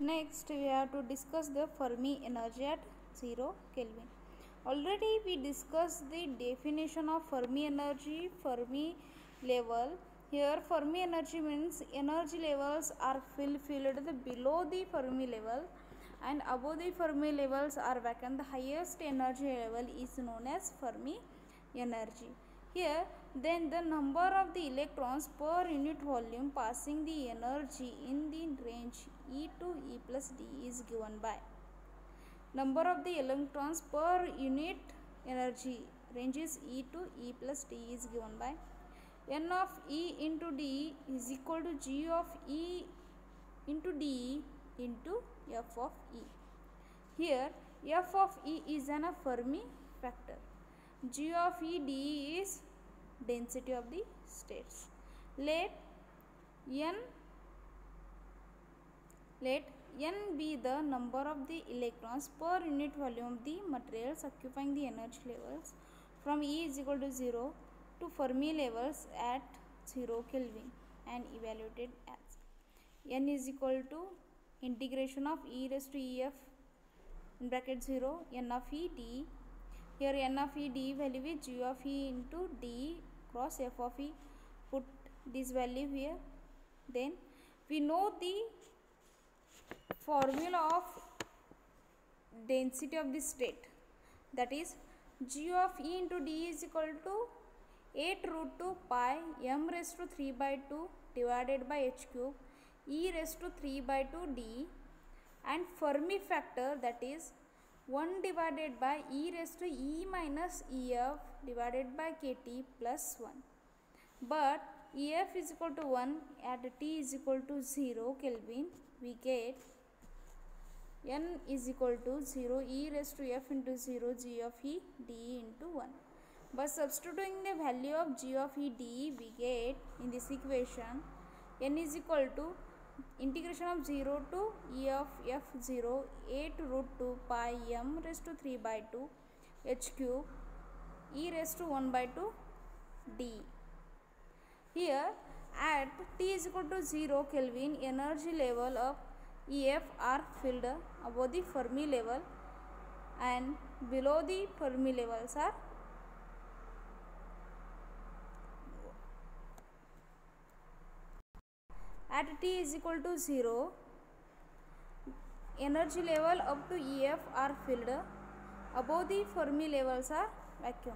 Next, we have to discuss the Fermi energy at 0 Kelvin. Already we discussed the definition of Fermi energy, Fermi level. Here Fermi energy means energy levels are filled below the Fermi level and above the Fermi levels are vacant. The highest energy level is known as Fermi energy. Here then the number of the electrons per unit volume passing the energy in the range E to E plus D is given by number of the electrons per unit energy range is E to E plus D is given by N of E into D is equal to G of E into D into F of E. Here F of E is a Fermi factor. G of E D is density of the states. Let N be the number of the electrons per unit volume of the materials occupying the energy levels from E is equal to 0 to Fermi levels at 0 Kelvin and evaluated as N is equal to integration of E raised to EF in bracket 0 N of E D. Here N of E D value is G of E into D cross F of E. Put this value here. Then we know the formula of density of the state, that is G of E into D is equal to 8 root 2 pi m raised to 3 by 2 divided by h cube E raised to 3 by 2 D and Fermi factor, that is 1 divided by E raised to E minus EF divided by KT plus 1. But EF is equal to 1 at T is equal to 0 Kelvin, we get N is equal to 0 E raised to F into 0 G of E D into 1. By substituting the value of G of E D, we get in this equation N is equal to integration of 0 to E of F 0 8 root 2 pi m raised to 3 by 2 h cube E raised to 1 by 2 D. Here at T is equal to 0 Kelvin, energy level of EF are filled above the Fermi level and below the Fermi levels are at T is equal to 0, energy level up to EF are filled above the Fermi levels are vacuum.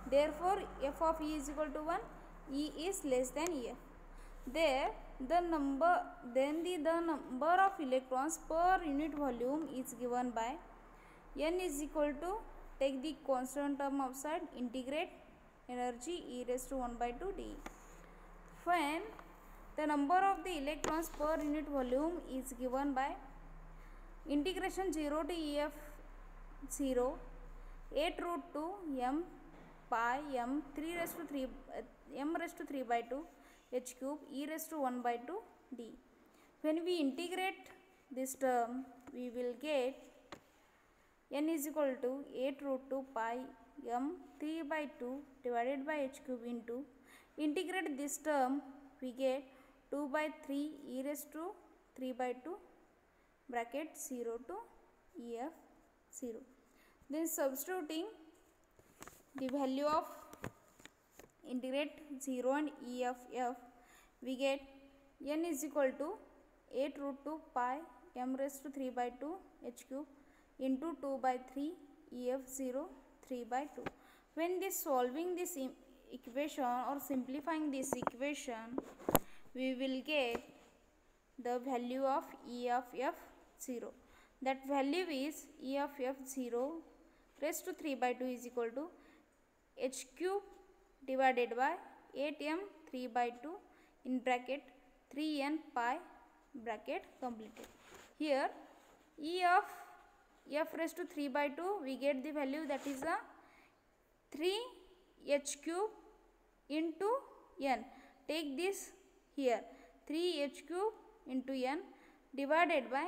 Therefore F of E is equal to 1, E is less than EF. There the number of electrons per unit volume is given by N is equal to, take the constant term outside, integrate energy E raised to 1 by 2 D. When the number of the electrons per unit volume is given by integration 0 to EF 0 8 root 2 m pi m 3 raised to 3 m raised to 3 by 2 h cube E raised to 1 by 2 D. When we integrate this term, we will get N is equal to 8 root 2 pi m 3 by 2 divided by h cube into, integrate this term, we get 2 by 3 E raised to 3 by 2 bracket 0 to EF 0. Then substituting the value of integrate 0 and EF F, we get N is equal to 8 root 2 pi m raised to 3 by 2 h cube into 2 by 3 EF 0 3 by 2. When this solving this equation or simplifying this equation, we will get the value of E of F 0. That value is E of F 0 raised to 3 by 2 is equal to h cube divided by 8m 3 by 2 in bracket 3n pi bracket completed. Here E of F raised to 3 by 2, we get the value, that is a 3 h cube into n. Take this here, 3 h cube into n divided by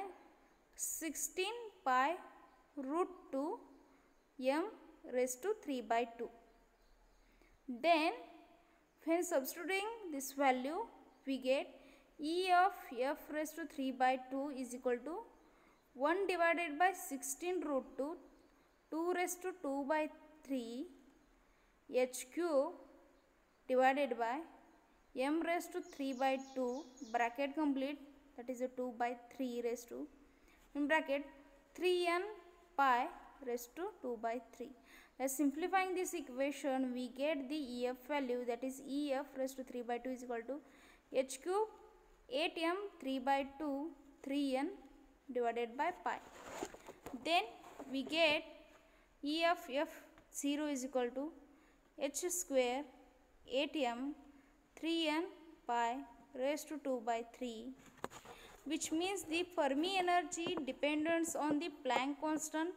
16 pi root 2 m raised to 3 by 2. Then when substituting this value, we get E of F raised to 3 by 2 is equal to 1 divided by 16 root 2, 2 raised to 2 by 3 h cube divided by m raised to 3 by 2 bracket complete, that is a 2 by 3 raised to in bracket 3n pi raised to 2 by 3. As simplifying this equation, we get the EF value, that is EF raised to 3 by 2 is equal to h cube 8m 3 by 2 3n divided by pi. Then we get EF F0 is equal to h square 8m 3n pi raised to 2 by 3, which means the Fermi energy depends on the Planck constant,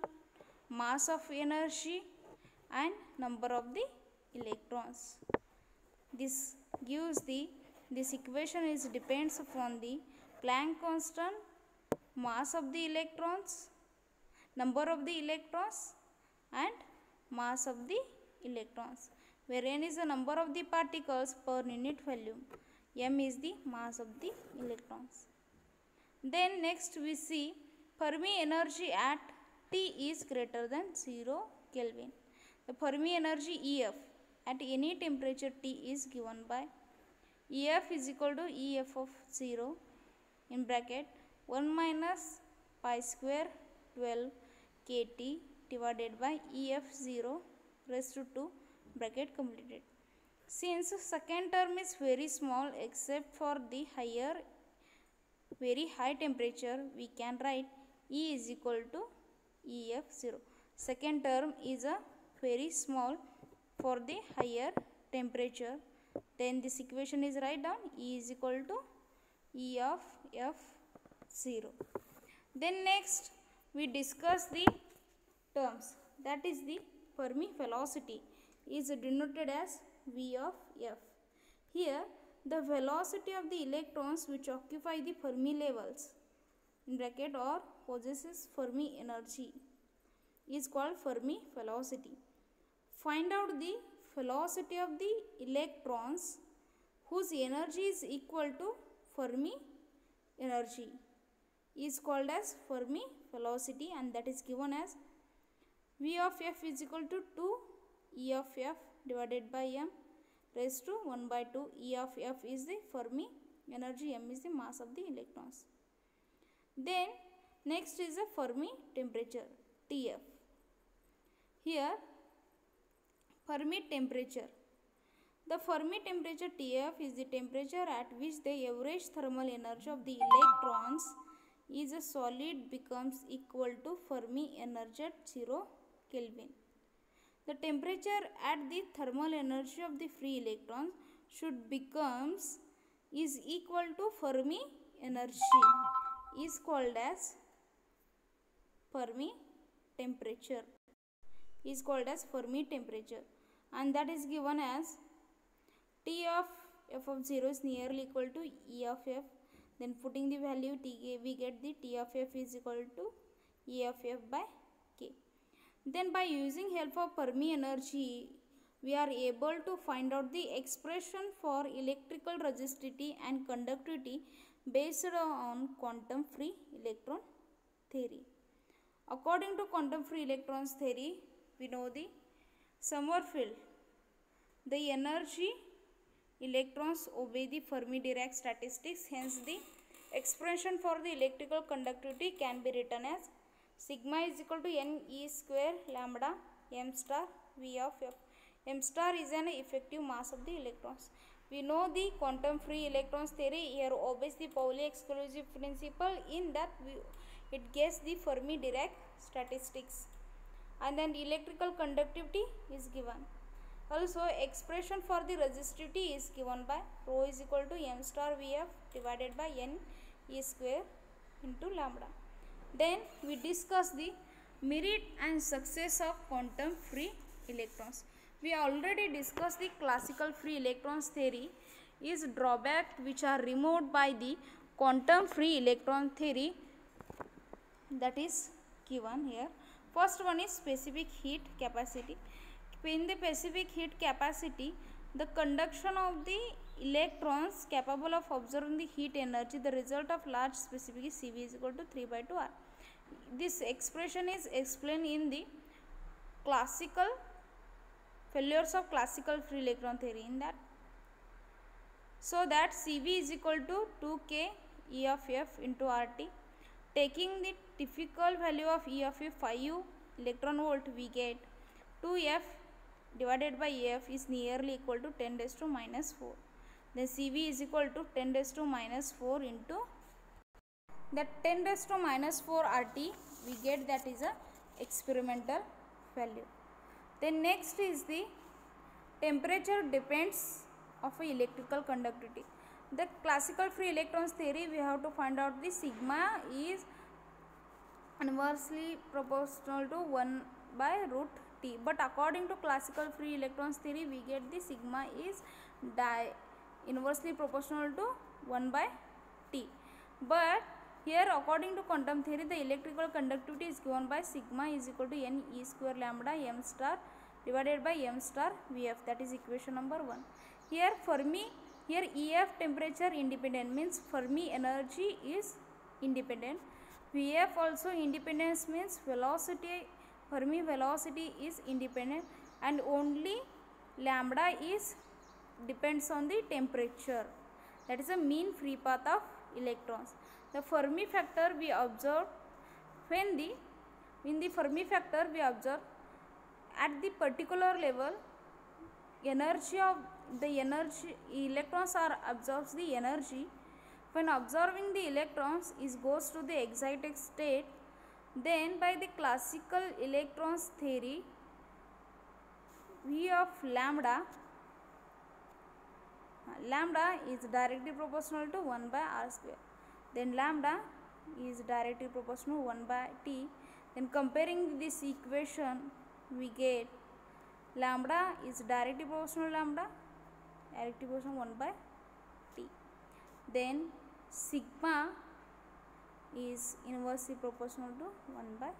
mass of energy and number of the electrons. This gives this equation is depends upon the Planck constant, mass of the electrons, number of the electrons and mass of the electrons, where n is the number of the particles per unit volume, m is the mass of the electrons. Then next we see Fermi energy at T is greater than 0 Kelvin. The Fermi energy EF at any temperature T is given by EF is equal to EF of 0 in bracket 1 minus pi square 12 kT divided by EF 0 raised to 2 bracket completed. Since second term is very small except for the very high temperature, we can write E is equal to EF0. Second term is a very small for the higher temperature. Then this equation is write down E is equal to E of F0. Then next we discuss the terms, that is the Fermi velocity is denoted as V of F. Here the velocity of the electrons which occupy the Fermi levels in bracket or possesses Fermi energy is called Fermi velocity. Find out the velocity of the electrons whose energy is equal to Fermi energy is called as Fermi velocity, and that is given as V of F is equal to 2 E of F divided by m raised to 1 by 2. E of F is the Fermi energy, m is the mass of the electrons. Then next is the Fermi temperature TF. Here Fermi temperature. The Fermi temperature TF is the temperature at which the average thermal energy of the electrons is a solid becomes equal to Fermi energy at 0 Kelvin. The temperature at the thermal energy of the free electrons should becomes is equal to Fermi energy is called as Fermi temperature and that is given as T of F of 0 is nearly equal to E of F. Then putting the value T, we get the T of F is equal to E of F by K. Then by using help of Fermi energy, we are able to find out the expression for electrical resistivity and conductivity based on quantum free electron theory. According to quantum free electrons theory, we know the Sommerfeld, the energy electrons obey the Fermi-Dirac statistics, hence the expression for the electrical conductivity can be written as sigma is equal to n E square lambda m star V of F. M star is an effective mass of the electrons. We know the quantum free electrons theory here obeys the Pauli exclusive principle in that it gets the Fermi-Dirac statistics, and then electrical conductivity is given. Also expression for the resistivity is given by rho is equal to m star Vf divided by n E square into lambda. Then we discuss the merit and success of quantum free electrons. We already discussed the classical free electrons theory is drawback which are removed by the quantum free electron theory, that is given here. First one is specific heat capacity. In the specific heat capacity, the conduction of the electrons capable of absorbing the heat energy, the result of large specific is Cv is equal to 3 by 2 R. This expression is explained in the classical failures of classical free electron theory, in that. So that Cv is equal to 2k E of F into RT. Taking the typical value of E of F 5 electron volt, we get 2F divided by F is nearly equal to 10 raised to minus 4. Then Cv is equal to 10 raised to minus 4 into that 10 raised to minus 4 RT, we get that is a experimental value. Then next is the temperature depends of a electrical conductivity. The classical free electrons theory, we have to find out the sigma is inversely proportional to 1 by root T. But according to classical free electrons theory, we get the sigma is inversely proportional to 1 by T. But here according to quantum theory, the electrical conductivity is given by sigma is equal to n E square lambda m star divided by m star Vf, that is equation number 1. Here EF temperature independent means Fermi energy is independent. Vf also independence means velocity, Fermi velocity is independent, and only lambda is depends on the temperature, that is a mean free path of electrons. The Fermi factor we observe in the Fermi factor we observe at the particular level electrons are absorbs the energy. When observing the electrons is goes to the excited state, then by the classical electrons theory, V of lambda is directly proportional to 1 by r square. Then lambda is directly proportional to 1 by T. Then comparing this equation, we get lambda is directly proportional to 1 by T. Then sigma is inversely proportional to 1 by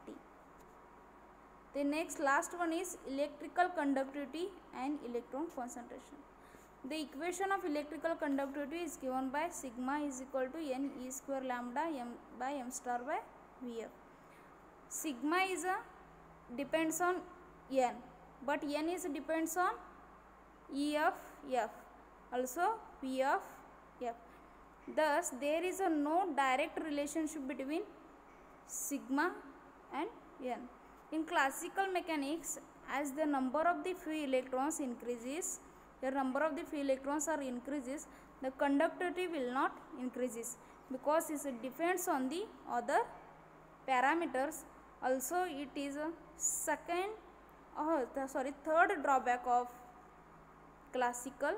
T. The last one is electrical conductivity and electron concentration. The equation of electrical conductivity is given by sigma is equal to n E square lambda m by m star by Vf. Sigma is depends on n, but n is depends on E of F, also P of F. Thus, there is no direct relationship between sigma and n. In classical mechanics, as the number of the free electrons increases, the conductivity will not increases, because it depends on the other parameters. Also, it is a third drawback of classical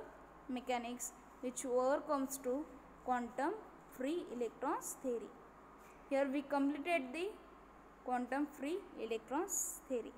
mechanics, which overcomes to quantum free electrons theory. Here we completed the quantum free electrons theory.